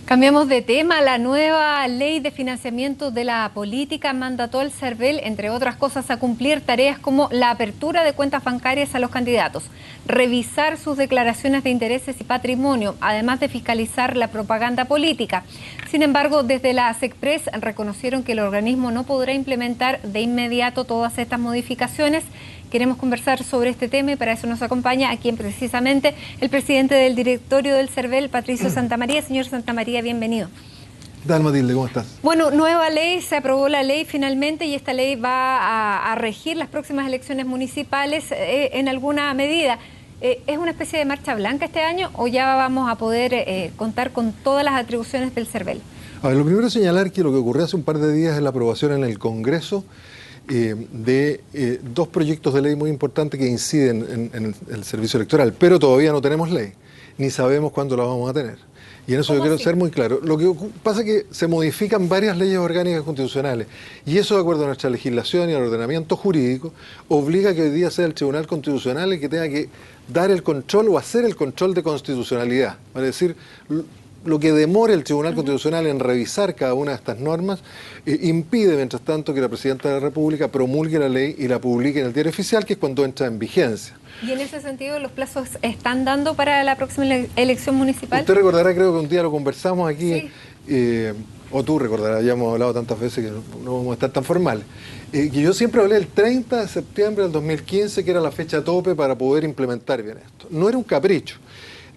Cambiamos de tema. La nueva ley de financiamiento de la política mandató al CERVEL, entre otras cosas, a cumplir tareas como la apertura de cuentas bancarias a los candidatos, revisar sus declaraciones de intereses y patrimonio, además de fiscalizar la propaganda política. Sin embargo, desde la SECPRES reconocieron que el organismo no podrá implementar de inmediato todas estas modificaciones. Queremos conversar sobre este tema y para eso nos acompaña aquí precisamente el presidente del directorio del CERVEL, Patricio Santamaría. Señor Santamaría, bienvenido. ¿Qué tal, Matilde? ¿Cómo estás? Bueno, nueva ley, se aprobó la ley finalmente y esta ley va a regir las próximas elecciones municipales en alguna medida. ¿Es una especie de marcha blanca este año o ya vamos a poder contar con todas las atribuciones del CERVEL? A ver, lo primero es señalar que lo que ocurrió hace un par de días es la aprobación en el Congreso de dos proyectos de ley muy importantes que inciden en el servicio electoral, pero todavía no tenemos ley, ni sabemos cuándo la vamos a tener. Y en eso yo quiero ser muy claro. Lo que pasa es que se modifican varias leyes orgánicas constitucionales y eso, de acuerdo a nuestra legislación y al ordenamiento jurídico, obliga a que hoy día sea el Tribunal Constitucional el que tenga que dar el control o hacer el control de constitucionalidad. Es decir, lo que demore el Tribunal Constitucional en revisar cada una de estas normas impide, mientras tanto, que la Presidenta de la República promulgue la ley y la publique en el Diario Oficial, que es cuando entra en vigencia. ¿Y en ese sentido los plazos están dando para la próxima elección municipal? Usted recordará, creo que un día lo conversamos aquí, sí. O tú recordarás, ya hemos hablado tantas veces que no vamos a estar tan formales, que yo siempre hablé del 30 de septiembre del 2015, que era la fecha tope para poder implementar bien esto. No era un capricho.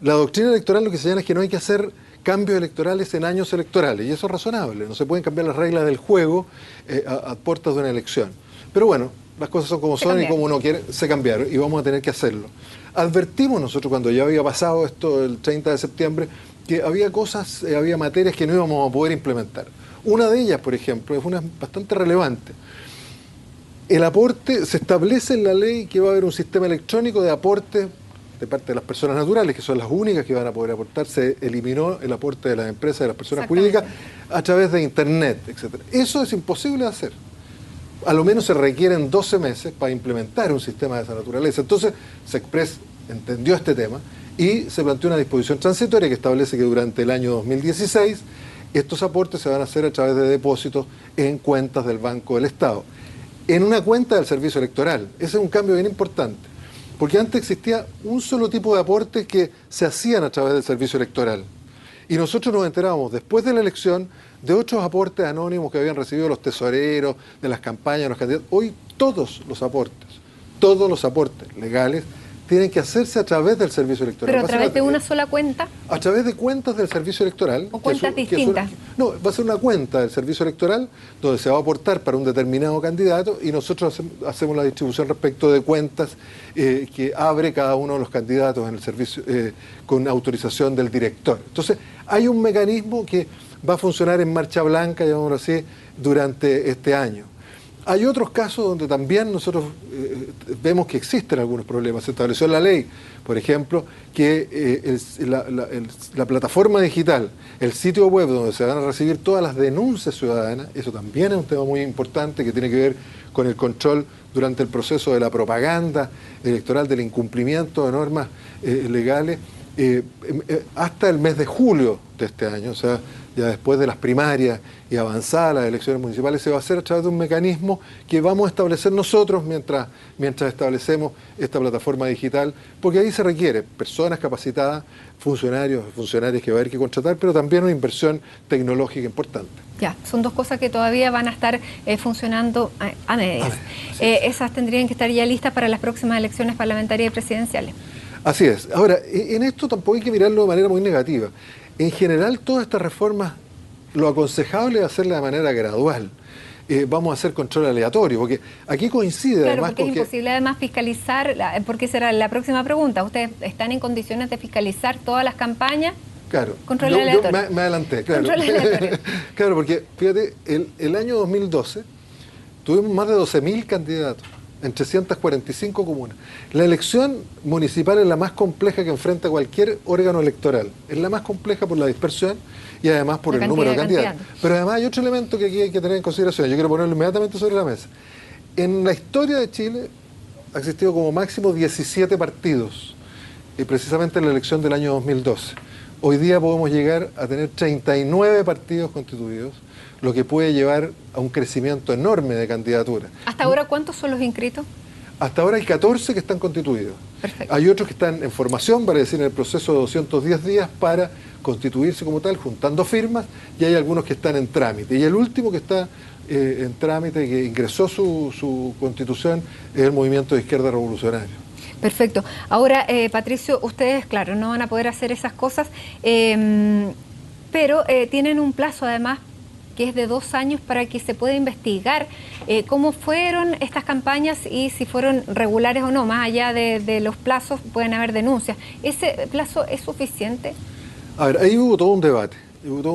La doctrina electoral lo que señala es que no hay que hacer cambios electorales en años electorales, y eso es razonable. No se pueden cambiar las reglas del juego a puertas de una elección. Pero bueno, las cosas son como son y como uno quiere, se cambiaron y vamos a tener que hacerlo. Advertimos nosotros cuando ya había pasado esto el 30 de septiembre que había cosas, había materias que no íbamos a poder implementar. Una de ellas, por ejemplo, es una bastante relevante. El aporte, se establece en la ley que va a haber un sistema electrónico de aporte de parte de las personas naturales, que son las únicas que van a poder aportar. Se eliminó el aporte de las empresas, de las personas jurídicas, a través de Internet, etc. Eso es imposible de hacer. A lo menos se requieren 12 meses para implementar un sistema de esa naturaleza. Entonces, SECPRES entendió este tema y se planteó una disposición transitoria que establece que durante el año 2016 estos aportes se van a hacer a través de depósitos en cuentas del Banco del Estado. En una cuenta del servicio electoral. Ese es un cambio bien importante. Porque antes existía un solo tipo de aportes que se hacían a través del servicio electoral. Y nosotros nos enterábamos después de la elección de otros aportes anónimos que habían recibido los tesoreros, de las campañas, de los candidatos. Hoy todos los aportes legales, tienen que hacerse a través del servicio electoral. ¿Pero a través de una sola cuenta? A través de cuentas del servicio electoral. ¿O cuentas distintas? No, va a ser una cuenta del servicio electoral donde se va a aportar para un determinado candidato y nosotros hacemos la distribución respecto de cuentas que abre cada uno de los candidatos en el servicio con autorización del director. Entonces, hay un mecanismo que va a funcionar en marcha blanca, llamémoslo así, durante este año. Hay otros casos donde también nosotros vemos que existen algunos problemas. Se estableció en la ley, por ejemplo, que la plataforma digital, el sitio web donde se van a recibir todas las denuncias ciudadanas, eso también es un tema muy importante que tiene que ver con el control durante el proceso de la propaganda electoral, del incumplimiento de normas legales, hasta el mes de julio de este año, o sea, ya después de las primarias y avanzadas las elecciones municipales, se va a hacer a través de un mecanismo que vamos a establecer nosotros mientras establecemos esta plataforma digital, porque ahí se requiere personas capacitadas, funcionarias que va a haber que contratar, pero también una inversión tecnológica importante. Ya, son dos cosas que todavía van a estar funcionando a medias. Esas tendrían que estar ya listas para las próximas elecciones parlamentarias y presidenciales. Así es. Ahora, en esto tampoco hay que mirarlo de manera muy negativa. En general, todas estas reformas, lo aconsejable es hacerlas de manera gradual. Vamos a hacer control aleatorio, porque aquí coincide claro, además... porque es imposible además fiscalizar, porque será la próxima pregunta. ¿Ustedes están en condiciones de fiscalizar todas las campañas? Claro, Control aleatorio. yo me adelanté, claro. Control aleatorio. Claro, porque fíjate, el año 2012 tuvimos más de 12.000 candidatos en 345 comunas. La elección municipal es la más compleja que enfrenta cualquier órgano electoral. Es la más compleja por la dispersión y además por el número de candidatos. Pero además hay otro elemento que aquí hay que tener en consideración. Yo quiero ponerlo inmediatamente sobre la mesa. En la historia de Chile ha existido como máximo 17 partidos, y precisamente en la elección del año 2012. hoy día podemos llegar a tener 39 partidos constituidos, lo que puede llevar a un crecimiento enorme de candidaturas. ¿Hasta ahora cuántos son los inscritos? Hasta ahora hay 14 que están constituidos. Perfecto. Hay otros que están en formación, vale decir, en el proceso de 210 días para constituirse como tal, juntando firmas, y hay algunos que están en trámite. Y el último que está en trámite, que ingresó su constitución, es el Movimiento de Izquierda Revolucionario. Perfecto. Ahora, Patricio, ustedes, claro, no van a poder hacer esas cosas, pero tienen un plazo además que es de 2 años para que se pueda investigar cómo fueron estas campañas y si fueron regulares o no. Más allá de los plazos pueden haber denuncias. ¿Ese plazo es suficiente? A ver, ahí hubo todo un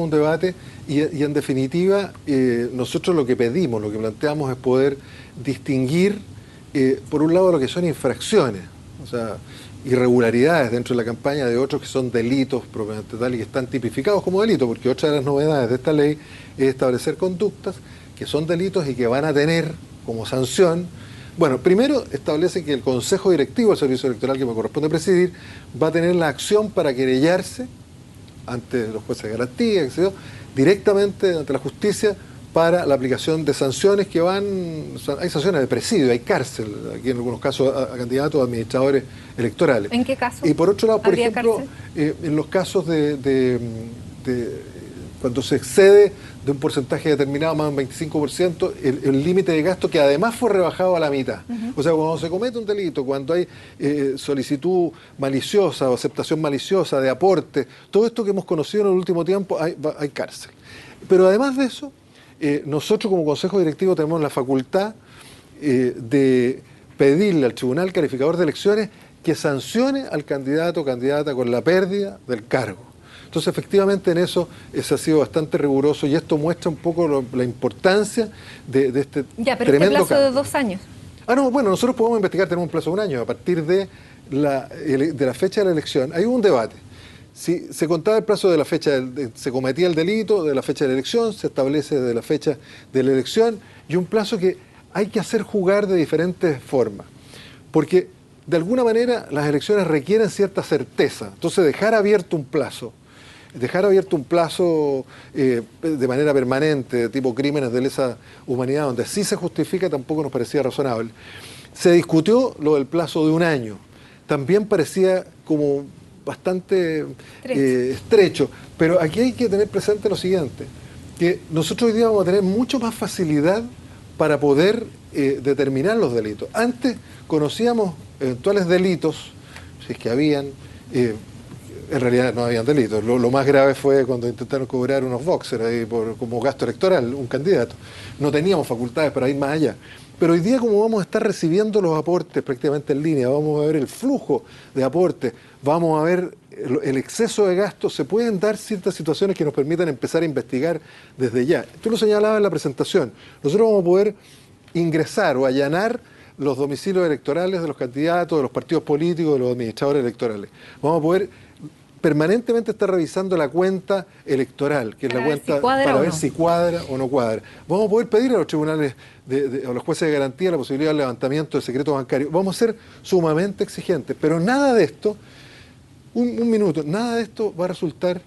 debate, y en definitiva nosotros lo que pedimos, lo que planteamos es poder distinguir por un lado lo que son infracciones, o sea, irregularidades dentro de la campaña, de otros que son delitos propiamente tal y que están tipificados como delitos, porque otra de las novedades de esta ley es establecer conductas que son delitos y que van a tener como sanción. Bueno, primero establece que el Consejo Directivo del Servicio Electoral, que me corresponde presidir, va a tener la acción para querellarse ante los jueces de garantía, etc., directamente ante la justicia para la aplicación de sanciones que hay sanciones de presidio, hay cárcel, aquí en algunos casos a candidatos, a administradores electorales. ¿En qué caso? Y por otro lado, por ejemplo, cárcel? en los casos de cuando se excede de un porcentaje determinado, más de un 25%, el límite de gasto que además fue rebajado a la mitad. O sea, cuando se comete un delito, cuando hay solicitud maliciosa o aceptación maliciosa de aporte, todo esto que hemos conocido en el último tiempo, hay cárcel. Pero además de eso, nosotros como Consejo Directivo tenemos la facultad de pedirle al Tribunal Calificador de Elecciones que sancione al candidato o candidata con la pérdida del cargo. Entonces, efectivamente, en eso se ha sido bastante riguroso y esto muestra un poco la importancia de este pero tremendo este plazo cambio. de 2 años. No, bueno, nosotros podemos investigar, tenemos un plazo de 1 año, a partir de la fecha de la elección. Hay un debate. Si se contaba el plazo de la fecha, se cometía el delito, de la fecha de la elección, se establece de la fecha de la elección, y un plazo que hay que hacer jugar de diferentes formas. Porque, de alguna manera, las elecciones requieren cierta certeza. Entonces, dejar abierto un plazo de manera permanente, de tipo crímenes de lesa humanidad, donde sí se justifica, tampoco nos parecía razonable. Se discutió lo del plazo de 1 año. También parecía como bastante estrecho. Pero aquí hay que tener presente lo siguiente, que nosotros hoy día vamos a tener mucho más facilidad para poder determinar los delitos. Antes conocíamos eventuales delitos, si es que habían, en realidad no habían delitos. Lo más grave fue cuando intentaron cobrar unos boxers ahí como gasto electoral, un candidato. No teníamos facultades para ir más allá. Pero hoy día, como vamos a estar recibiendo los aportes prácticamente en línea, vamos a ver el flujo de aportes, vamos a ver el exceso de gastos, se pueden dar ciertas situaciones que nos permitan empezar a investigar desde ya. Tú lo señalabas en la presentación. Nosotros vamos a poder ingresar o allanar los domicilios electorales de los candidatos, de los partidos políticos, de los administradores electorales. Vamos a poder permanentemente estar revisando la cuenta electoral, que es la cuenta para ver si cuadra o no cuadra. Vamos a poder pedir a los tribunales, a los jueces de garantía, la posibilidad de levantamiento del secreto bancario. Vamos a ser sumamente exigentes, pero nada de esto, un minuto, nada de esto va a resultar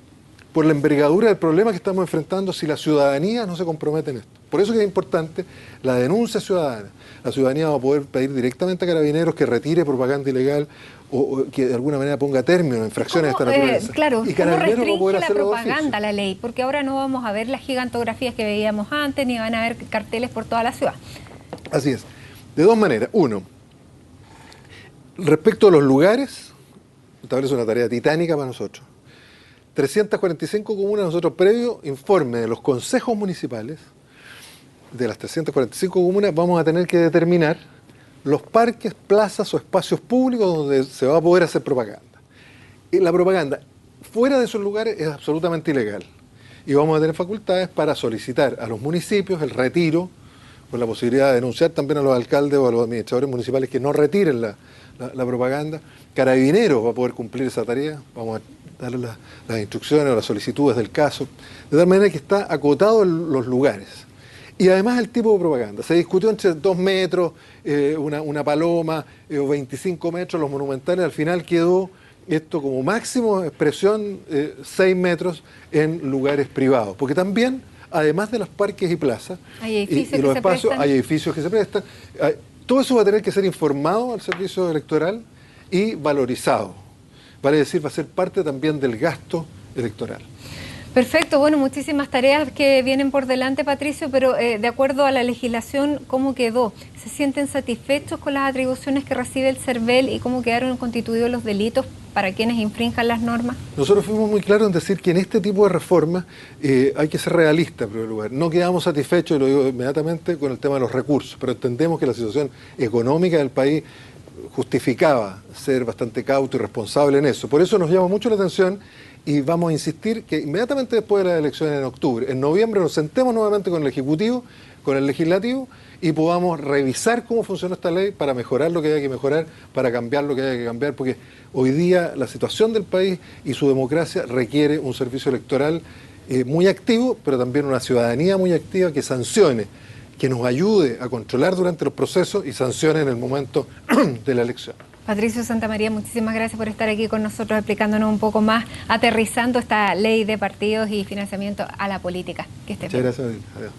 por la envergadura del problema que estamos enfrentando si la ciudadanía no se compromete en esto. Por eso que es importante la denuncia ciudadana. La ciudadanía va a poder pedir directamente a Carabineros que retire propaganda ilegal o que de alguna manera ponga término a infracciones de esta naturaleza. Claro, y ¿cómo Carabineros va a poder restringe la hacerlo de propaganda oficio. la ley? Porque ahora no vamos a ver las gigantografías que veíamos antes, ni van a haber carteles por toda la ciudad. Así es. De 2 maneras. Uno, respecto a los lugares, establece una tarea titánica para nosotros. 345 comunas, nosotros previo informe de los consejos municipales, de las 345 comunas, vamos a tener que determinar los parques, plazas o espacios públicos donde se va a poder hacer propaganda. Y la propaganda fuera de esos lugares es absolutamente ilegal. Y vamos a tener facultades para solicitar a los municipios el retiro, con la posibilidad de denunciar también a los alcaldes o a los administradores municipales que no retiren la propaganda. Carabineros va a poder cumplir esa tarea, vamos a darle las instrucciones o las solicitudes del caso, de tal manera que está acotado en los lugares. Y además el tipo de propaganda. Se discutió entre 2 metros, una paloma, o 25 metros, los monumentales, al final quedó esto como máximo expresión 6 metros en lugares privados, porque también, además de los parques y plazas y los espacios, hay edificios que se prestan. Todo eso va a tener que ser informado al servicio electoral y valorizado. Vale decir, va a ser parte también del gasto electoral. Perfecto, bueno, muchísimas tareas que vienen por delante, Patricio, pero de acuerdo a la legislación, ¿cómo quedó? ¿Se sienten satisfechos con las atribuciones que recibe el CERVEL y cómo quedaron constituidos los delitos para quienes infrinjan las normas? Nosotros fuimos muy claros en decir que en este tipo de reformas hay que ser realistas, en primer lugar. No quedamos satisfechos, y lo digo inmediatamente, con el tema de los recursos, pero entendemos que la situación económica del país justificaba ser bastante cauto y responsable en eso. Por eso nos llama mucho la atención y vamos a insistir que inmediatamente después de las elecciones en octubre, en noviembre nos sentemos nuevamente con el Ejecutivo, con el Legislativo y podamos revisar cómo funciona esta ley para mejorar lo que haya que mejorar, para cambiar lo que haya que cambiar, porque hoy día la situación del país y su democracia requiere un servicio electoral muy activo, pero también una ciudadanía muy activa que sancione, que nos ayude a controlar durante los procesos y sancione en el momento de la elección. Patricio Santamaría, muchísimas gracias por estar aquí con nosotros explicándonos un poco más, aterrizando esta ley de partidos y financiamiento a la política. Que esté bien. Muchas gracias. Adiós.